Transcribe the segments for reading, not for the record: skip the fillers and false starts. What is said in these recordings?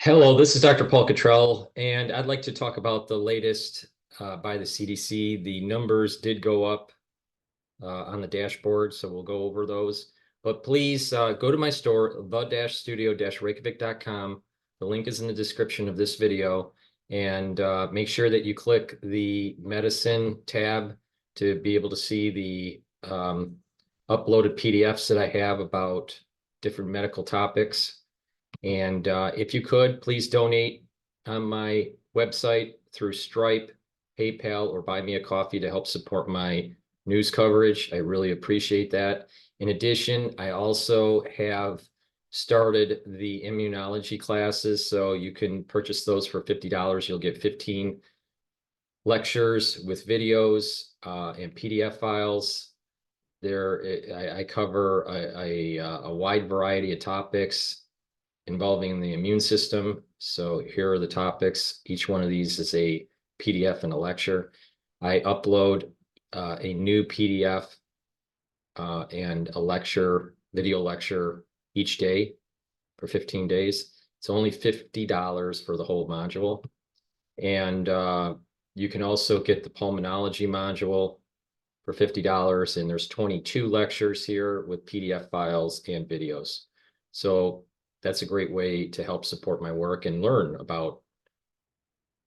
Hello, this is Dr. Paul Cottrell, and I'd like to talk about the latest by the CDC. The numbers did go up on the dashboard, so we'll go over those. But please go to my store, the-studio-reykjavik.com. The link is in the description of this video, and make sure that you click the medicine tab to be able to see the uploaded PDFs that I have about different medical topics. And if you could, please donate on my website through Stripe, PayPal, or buy me a coffee to help support my news coverage. I really appreciate that. In addition, I also have started the immunology classes, so you can purchase those for $50. You'll get 15 lectures with videos and PDF files. I cover a wide variety of topics involving the immune system. So here are the topics. Each one of these is a PDF and a lecture. I upload a new PDF and a lecture, video lecture each day for 15 days. It's only $50 for the whole module. And you can also get the pulmonology module for $50. And there's 22 lectures here with PDF files and videos. So that's a great way to help support my work and learn about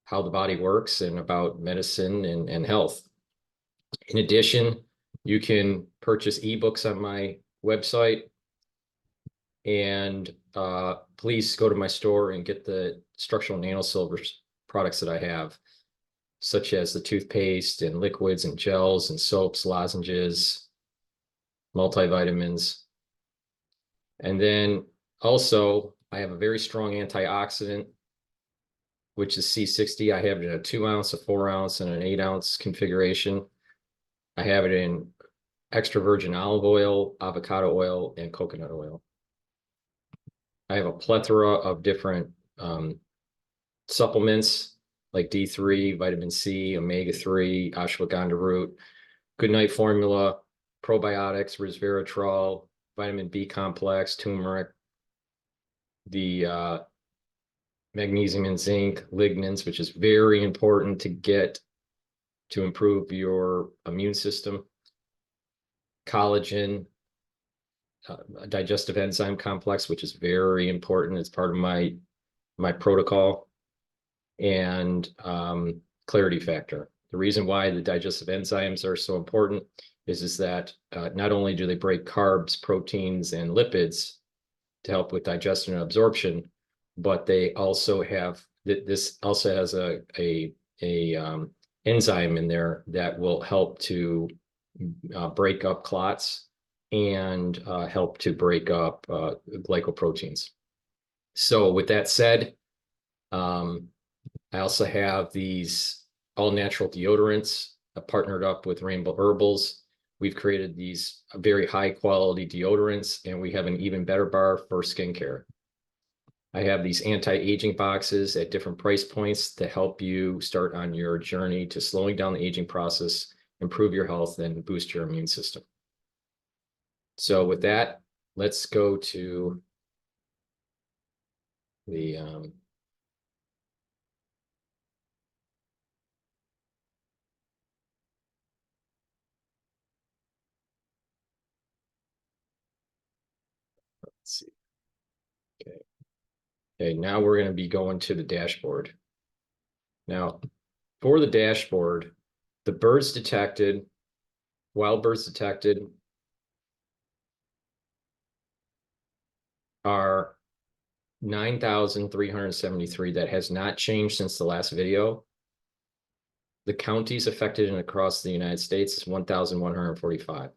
how the body works and about medicine and health. In addition, you can purchase ebooks on my website, and please go to my store and get the structural nanosilvers products that I have, such as the toothpaste and liquids and gels and soaps, lozenges, multivitamins. And then also, I have a very strong antioxidant, which is C60. I have it in a 2-ounce, a 4-ounce, and an 8-ounce configuration. I have it in extra virgin olive oil, avocado oil, and coconut oil. I have a plethora of different supplements like D3, vitamin C, omega-3, ashwagandha root, Goodnight Formula, probiotics, resveratrol, vitamin B complex, turmeric, the magnesium and zinc, lignans, which is very important to get to improve your immune system, collagen, a digestive enzyme complex, which is very important. It's part of my protocol, and clarity factor. The reason why the digestive enzymes are so important is that not only do they break carbs, proteins, and lipids to help with digestion and absorption, but they also have, this also has a enzyme in there that will help to break up clots and help to break up glycoproteins. So with that said, I also have these all natural deodorants. I partnered up with Rainbow Herbals. We've created these very high quality deodorants, and we have an even better bar for skincare. I have these anti-aging boxes at different price points to help you start on your journey to slowing down the aging process, improve your health, and boost your immune system. So with that, let's go to the let's see. Okay, now we're going to be going to the dashboard. Now, for the dashboard, the birds detected, wild birds detected, are 9,373. That has not changed since the last video. The counties affected and across the United States is 1,145.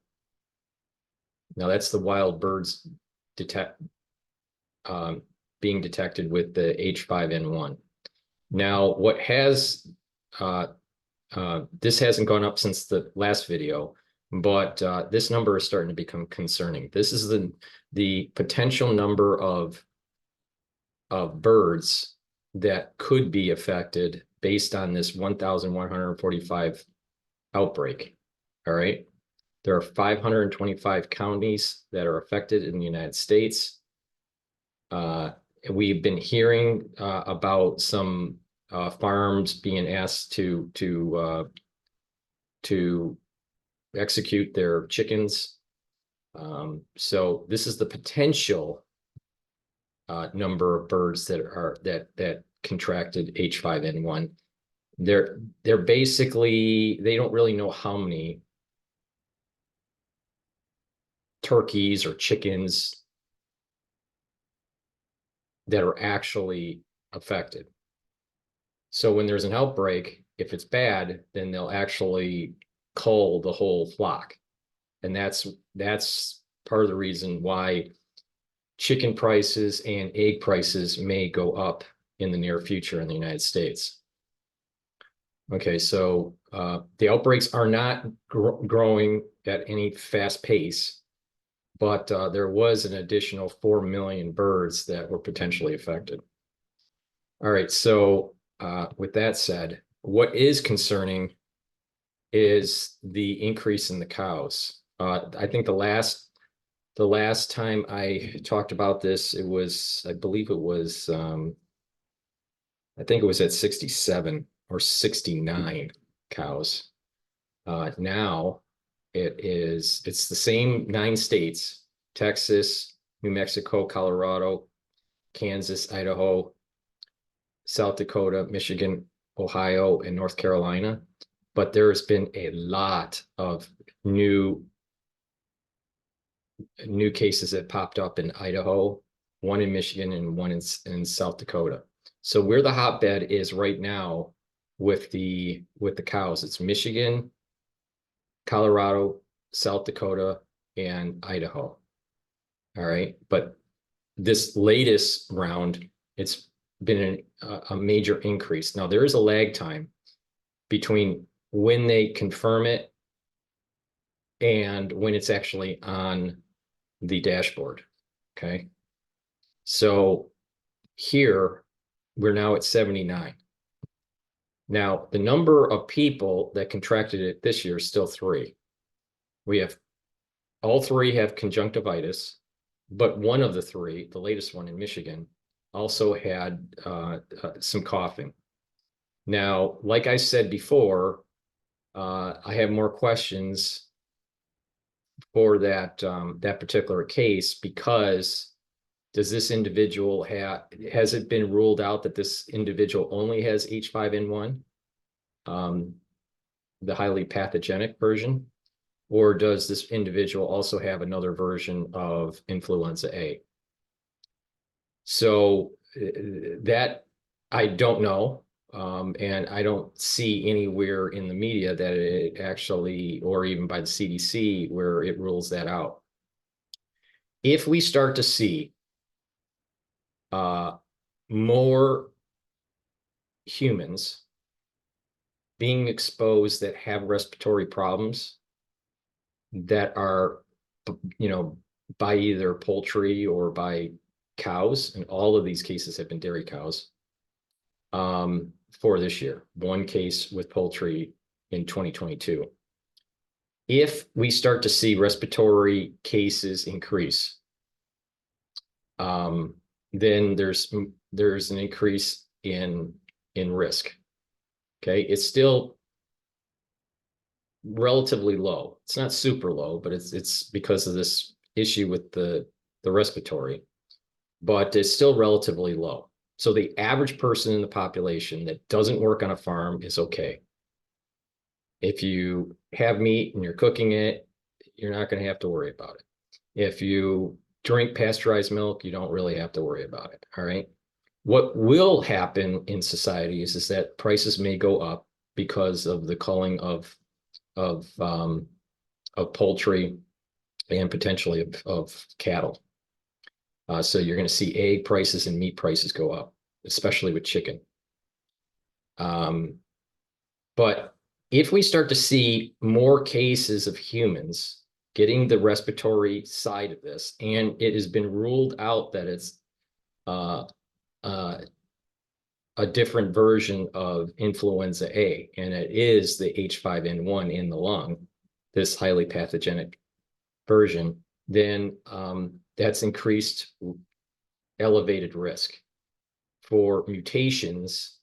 Now that's the wild birds being detected with the H5N1. Now, what has this hasn't gone up since the last video, but this number is starting to become concerning. This is the potential number of birds that could be affected based on this 1,145 outbreak. All right. There are 525 counties that are affected in the United States. we've been hearing about some farms being asked to execute their chickens. So this is the potential number of birds that contracted H5N1. They're basically, they don't really know how many turkeys or chickens that are actually affected. So when there's an outbreak, if it's bad, then they'll actually cull the whole flock. And that's part of the reason why chicken prices and egg prices may go up in the near future in the United States. Okay, so the outbreaks are not growing at any fast pace, but there was an additional 4 million birds that were potentially affected. All right, so with that said, what is concerning is the increase in the cows. I think the last time I talked about this, it was, I believe it was, I think it was at 67 or 69 cows. Now it's the same 9 states: Texas, New Mexico, Colorado, Kansas, Idaho, South Dakota, Michigan, Ohio, and North Carolina. But there has been a lot of new cases that popped up in Idaho, one in Michigan, and one in South Dakota. So where the hotbed is right now with the cows, it's Michigan, Colorado, South Dakota, and Idaho. All right, but this latest round, it's been a major increase. Now there is a lag time between when they confirm it and when it's actually on the dashboard. Okay, so here we're now at 79. Now the number of people that contracted it this year is still 3. We have all 3 have conjunctivitis, but one of the 3, the latest one in Michigan, also had some coughing. Now, like I said before, I have more questions for that particular case, because does this individual has it been ruled out that this individual only has H5N1, the highly pathogenic version, or does this individual also have another version of influenza A? So that I don't know. And I don't see anywhere in the media that it actually, or even by the CDC, where it rules that out. If we start to see more humans being exposed that have respiratory problems that are, by either poultry or by cows, and all of these cases have been dairy cows, for this year, 1 case with poultry in 2022. If we start to see respiratory cases increase, then there's an increase in risk. Okay, it's still relatively low. It's not super low, but it's because of this issue with the respiratory, but it's still relatively low. So the average person in the population that doesn't work on a farm is okay. If you have meat and you're cooking it, you're not going to have to worry about it. If you drink pasteurized milk, you don't really have to worry about it. All right. What will happen in society is that prices may go up because of the culling of poultry and potentially of cattle. So you're going to see egg prices and meat prices go up, especially with chicken. But if we start to see more cases of humans getting the respiratory side of this, and it has been ruled out that it's a different version of influenza A, and it is the H5N1 in the lung, this highly pathogenic version, then that's increased elevated risk for mutations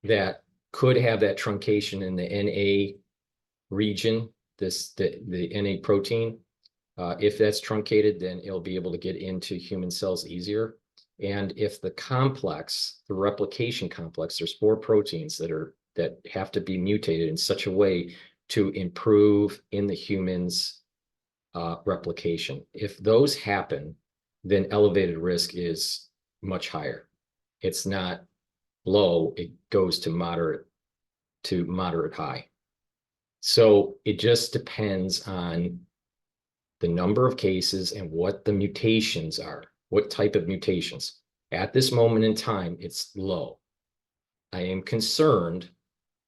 that could have that truncation in the NA region, the NA protein. If that's truncated, then it'll be able to get into human cells easier. And if the complex, the replication complex, there's 4 proteins that have to be mutated in such a way to improve in the human's replication. If those happen, then elevated risk is much higher. It's not low, it goes to moderate high. So it just depends on the number of cases and what the mutations are, what type of mutations. At this moment in time, it's low. I am concerned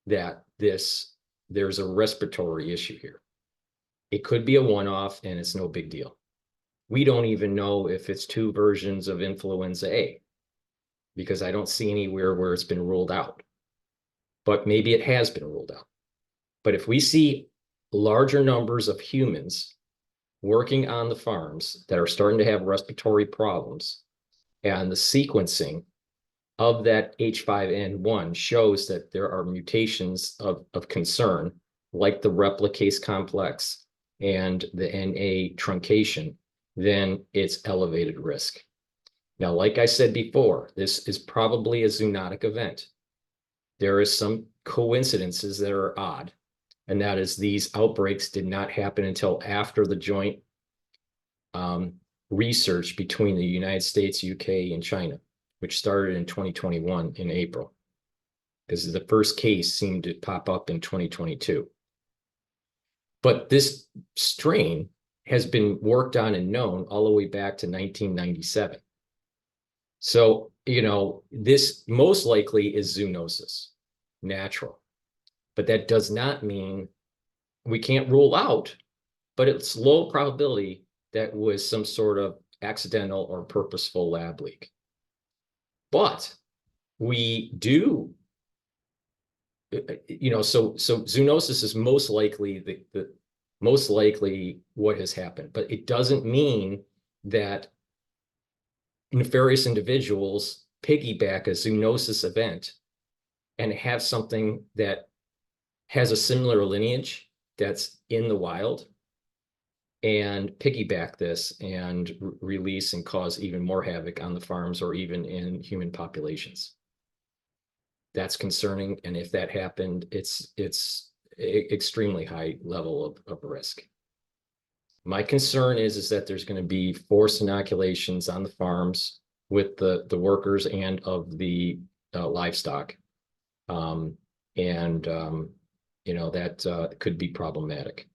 that there's a respiratory issue here. It could be a one-off and it's no big deal. We don't even know if it's 2 versions of influenza A, because I don't see anywhere where it's been ruled out. But maybe it has been ruled out. But if we see larger numbers of humans working on the farms that are starting to have respiratory problems, and the sequencing of that H5N1 shows that there are mutations of concern, like the replicase complex and the NA truncation, then it's elevated risk. Now, like I said before, this is probably a zoonotic event. There is some coincidences that are odd, and that is these outbreaks did not happen until after the joint research between the United States, UK, and China, which started in 2021 in April, because the first case seemed to pop up in 2022. But this strain has been worked on and known all the way back to 1997. So, this most likely is zoonosis, natural. But that does not mean we can't rule out, but it's low probability that was some sort of accidental or purposeful lab leak. But we do, so zoonosis is most likely most likely what has happened, but it doesn't mean that nefarious individuals piggyback a zoonosis event and have something that has a similar lineage that's in the wild and piggyback this and release and cause even more havoc on the farms or even in human populations. That's concerning. And if that happened, it's extremely high level of risk. My concern is that there's going to be forced inoculations on the farms with the workers and of the livestock. That could be problematic.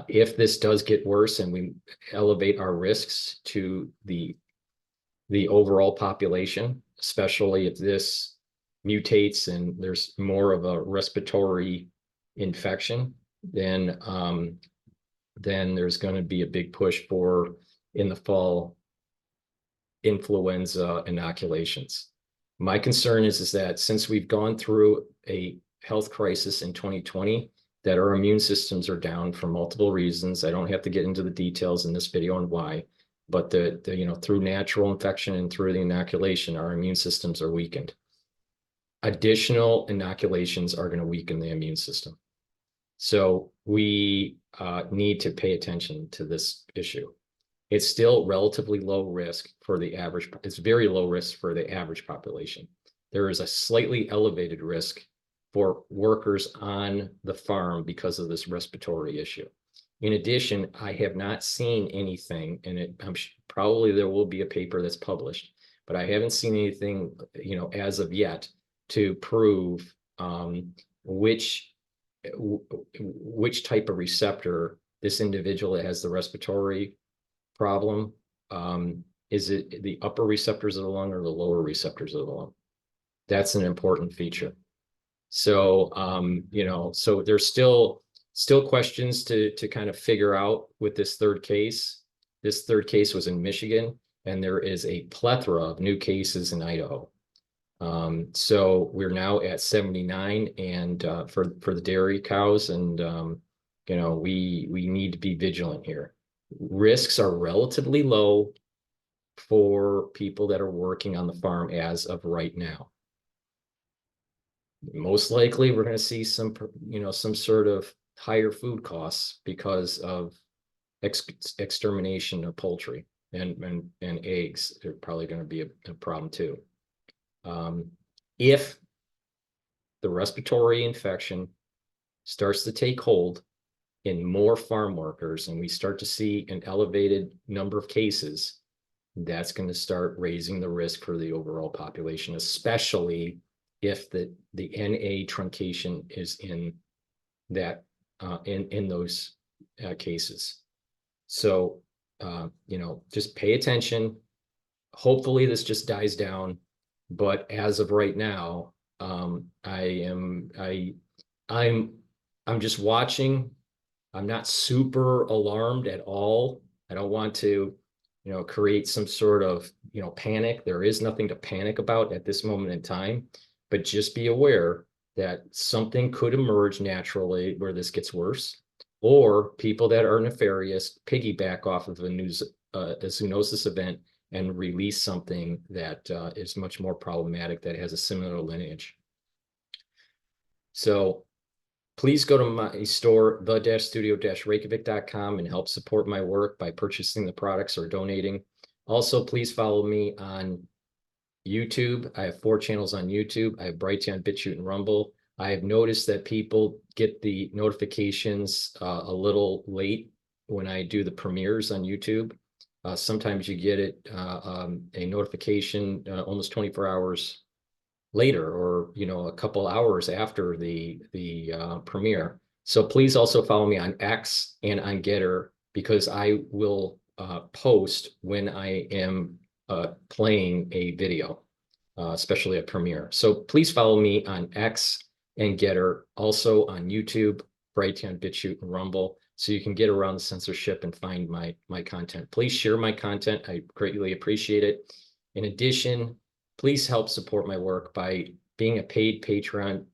If this does get worse and we elevate our risks to the overall population, especially if this mutates and there's more of a respiratory infection, then there's going to be a big push for, in the fall, influenza inoculations. My concern is that since we've gone through a health crisis in 2020, that our immune systems are down for multiple reasons. I don't have to get into the details in this video on why, but through natural infection and through the inoculation, our immune systems are weakened. Additional inoculations are going to weaken the immune system. So we need to pay attention to this issue. It's still relatively low risk for the average. It's very low risk for the average population. There is a slightly elevated risk for workers on the farm because of this respiratory issue. In addition, I have not seen anything, and probably there will be a paper that's published, but I haven't seen anything, as of yet, to prove which type of receptor this individual that has the respiratory problem. Is it the upper receptors of the lung or the lower receptors of the lung? That's an important feature. So, so there's still questions to kind of figure out with this third case. This third case was in Michigan, and there is a plethora of new cases in Idaho. So we're now at 79, and for the dairy cows, and we need to be vigilant here. Risks are relatively low for people that are working on the farm as of right now. Most likely, we're going to see some, some sort of higher food costs because of extermination of poultry and eggs. They're probably going to be a problem too. If the respiratory infection starts to take hold in more farm workers and we start to see an elevated number of cases, that's going to start raising the risk for the overall population, especially if the NA truncation is in that in those cases. So just pay attention. Hopefully this just dies down, but as of right now, I'm just watching. I'm not super alarmed at all. I don't want to create some sort of panic. There is nothing to panic about at this moment in time, but just be aware that something could emerge naturally where this gets worse, or people that are nefarious piggyback off of a zoonosis event and release something that is much more problematic, that has a similar lineage. So please go to my store, the-studio-reykjavik.com, and help support my work by purchasing the products or donating. Also, please follow me on YouTube. I have 4 channels on YouTube. I have Brighteon, Bitchute, and Rumble. I have noticed that people get the notifications a little late when I do the premieres on YouTube. Sometimes you get it a notification almost 24 hours later, or a couple hours after the premiere. So please also follow me on X and on GETTR, because I will post when I am playing a video, especially a premiere. So please follow me on X and GETTR, also on YouTube, Brighteon, Bitchute, and Rumble, so you can get around the censorship and find my content. Please share my content. I greatly appreciate it. In addition, please help support my work by being a paid Patreon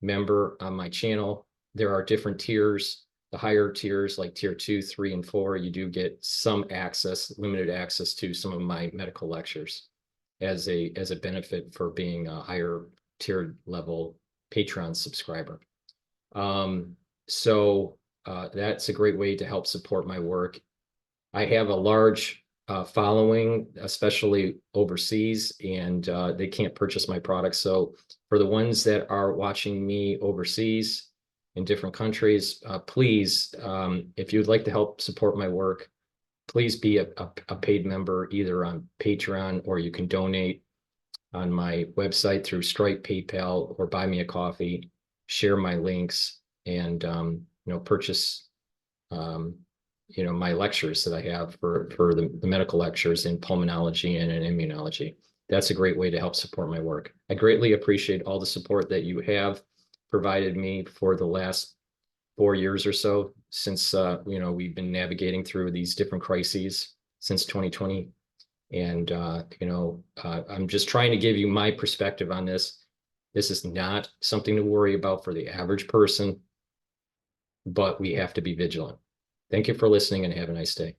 member on my channel. There are different tiers. The higher tiers, like tier 2, 3, and 4, you do get some access, limited access to some of my medical lectures as a benefit for being a higher tiered level Patreon subscriber. So that's a great way to help support my work. I have a large following, especially overseas, and they can't purchase my products. So for the ones that are watching me overseas in different countries, please, if you'd like to help support my work, please be a paid member either on Patreon, or you can donate on my website through Stripe, PayPal, or buy me a coffee, share my links, and purchase my lectures that I have for the medical lectures in pulmonology and in immunology. That's a great way to help support my work. I greatly appreciate all the support that you have provided me for the last 4 years or so, since we've been navigating through these different crises since 2020. And I'm just trying to give you my perspective on this. This is not something to worry about for the average person, but we have to be vigilant. Thank you for listening, and have a nice day.